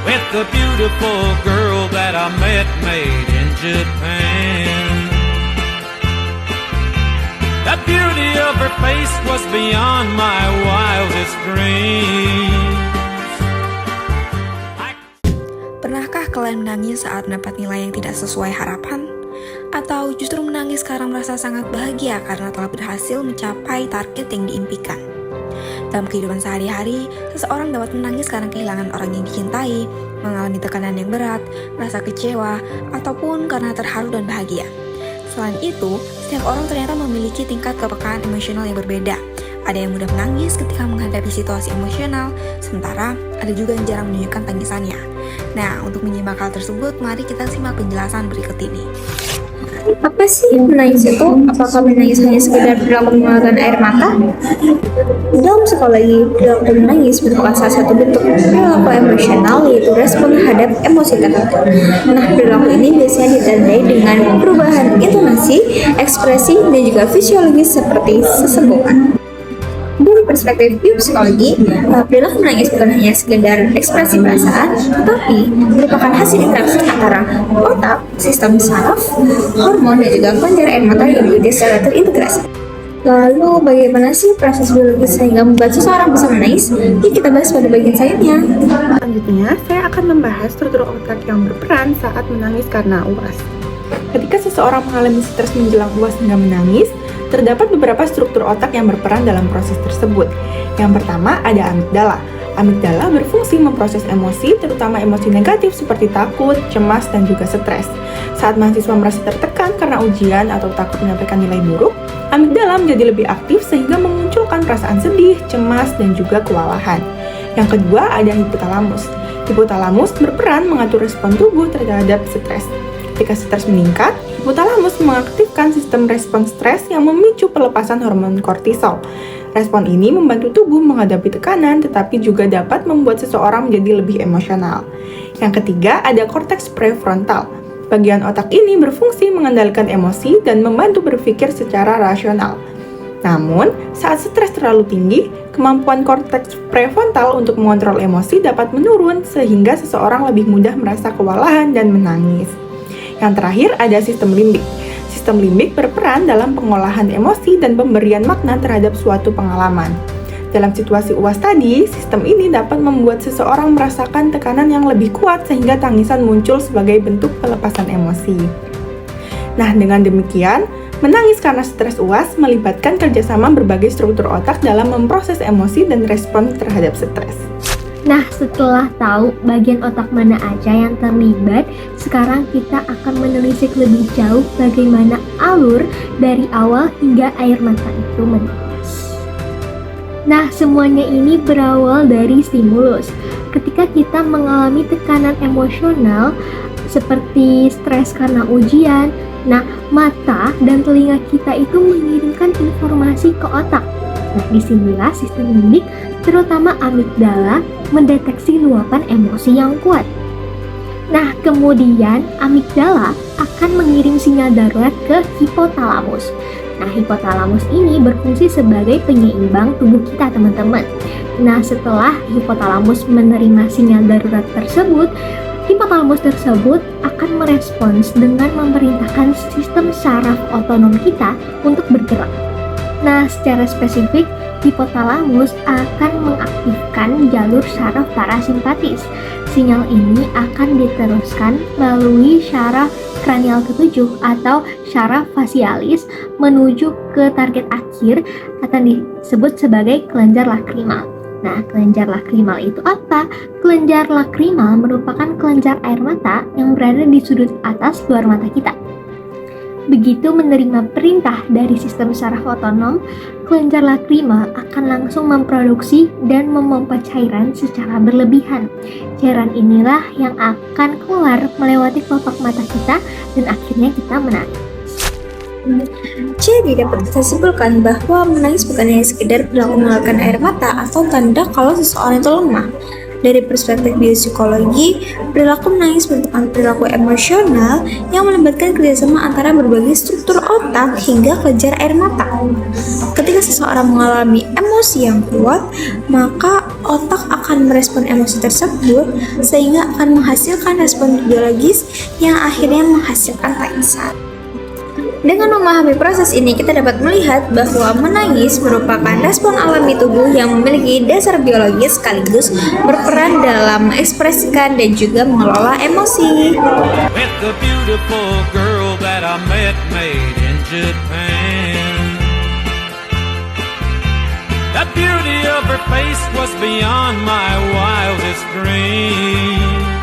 with the beautiful girl that I met made in Japan. The beauty of her face was beyond my wildest dreams. Pernahkah kalian menangis saat mendapat nilai yang tidak sesuai harapan? Atau justru menangis karena merasa sangat bahagia karena telah berhasil mencapai target yang diimpikan? Dalam kehidupan sehari-hari, seseorang dapat menangis karena kehilangan orang yang dicintai, mengalami tekanan yang berat, merasa kecewa, ataupun karena terharu dan bahagia. Selain itu, setiap orang ternyata memiliki tingkat kepekaan emosional yang berbeda. Ada yang mudah menangis ketika menghadapi situasi emosional, sementara ada juga yang jarang menunjukkan tangisannya. Nah, untuk menyimak hal tersebut, mari kita simak penjelasan berikut ini. Apa sih menangis itu? Apakah menangis hanya sekedar perilaku mengeluarkan air mata? Dalam psikologi, perilaku menangis merupakan salah satu bentuk perilaku emosional, yaitu respon terhadap emosi tertentu. Nah, perilaku ini biasanya ditandai dengan perubahan intonasi, ekspresi, dan juga fisiologis seperti sesenggukan. Dari perspektif biopsikologi, perilaku menangis bukan hanya sekedar ekspresi perasaan, tetapi merupakan hasil interaksi antara otak, sistem saraf, hormon, dan juga kelenjar air mata yang bekerja secara terintegrasi. Lalu, bagaimana sih proses biologis sehingga membuat seseorang bisa menangis? Yuk kita bahas pada bagian selanjutnya. Selanjutnya, saya akan membahas struktur otak yang berperan saat menangis karena UAS. Ketika seseorang mengalami stres menjelang UAS hingga menangis, terdapat beberapa struktur otak yang berperan dalam proses tersebut. Yang pertama ada amigdala. Amigdala berfungsi memproses emosi, terutama emosi negatif seperti takut, cemas, dan juga stres. Saat mahasiswa merasa tertekan karena ujian atau takut menyampaikan nilai buruk, amigdala menjadi lebih aktif sehingga memunculkan perasaan sedih, cemas, dan juga kewalahan. Yang kedua ada hipotalamus. Hipotalamus berperan mengatur respon tubuh terhadap stres. Ketika stres meningkat, hipotalamus mengaktifkan sistem respon stres yang memicu pelepasan hormon kortisol. Respon ini membantu tubuh menghadapi tekanan, tetapi juga dapat membuat seseorang menjadi lebih emosional. Yang ketiga, ada korteks prefrontal. Bagian otak ini berfungsi mengendalikan emosi dan membantu berpikir secara rasional. Namun, saat stres terlalu tinggi, kemampuan korteks prefrontal untuk mengontrol emosi dapat menurun sehingga seseorang lebih mudah merasa kewalahan dan menangis. Yang terakhir ada sistem limbik. Sistem limbik berperan dalam pengolahan emosi dan pemberian makna terhadap suatu pengalaman. Dalam situasi UAS tadi, sistem ini dapat membuat seseorang merasakan tekanan yang lebih kuat sehingga tangisan muncul sebagai bentuk pelepasan emosi. Nah, dengan demikian, menangis karena stres UAS melibatkan kerjasama berbagai struktur otak dalam memproses emosi dan respon terhadap stres. Nah, setelah tahu bagian otak mana aja yang terlibat, sekarang kita akan menelisik lebih jauh bagaimana alur dari awal hingga air mata itu menetes. Nah, semuanya ini berawal dari stimulus. Ketika kita mengalami tekanan emosional seperti stres karena ujian, nah, mata dan telinga kita itu mengirimkan informasi ke otak. Nah, disinilah sistem limbik, terutama amigdala, mendeteksi luapan emosi yang kuat. Nah, kemudian amigdala akan mengirim sinyal darurat ke hipotalamus. Nah, hipotalamus ini berfungsi sebagai penyeimbang tubuh kita, teman-teman. Nah, setelah hipotalamus menerima sinyal darurat tersebut, hipotalamus tersebut akan merespons dengan memerintahkan sistem saraf otonom kita untuk bergerak. Nah, secara spesifik, hipotalamus akan mengaktifkan jalur saraf parasimpatis. Sinyal ini akan diteruskan melalui syaraf kranial ketujuh atau syaraf fasialis menuju ke target akhir atau disebut sebagai kelenjar lakrimal. Nah, kelenjar lakrimal itu apa? Kelenjar lakrimal merupakan kelenjar air mata yang berada di sudut atas luar mata kita. Begitu menerima perintah dari sistem saraf otonom, kelenjar lakrima akan langsung memproduksi dan memompa cairan secara berlebihan. Cairan inilah yang akan keluar melewati kelopak mata kita dan akhirnya kita menangis. Jadi dapat kita simpulkan bahwa menangis bukan hanya sekedar perilaku mengeluarkan air mata atau tanda kalau seseorang itu lemah. Dari perspektif biopsikologi, perilaku menangis merupakan perilaku emosional yang melibatkan kerjasama antara berbagai struktur otak hingga kelenjar air mata. Ketika seseorang mengalami emosi yang kuat, maka otak akan merespon emosi tersebut sehingga akan menghasilkan respon biologis yang akhirnya menghasilkan tangisan. Dengan memahami proses ini, kita dapat melihat bahwa menangis merupakan respon alami tubuh yang memiliki dasar biologis sekaligus berperan dalam mengekspresikan dan juga mengelola emosi. With the beautiful girl that I met made in Japan. The beauty of her face was beyond my wildest dreams.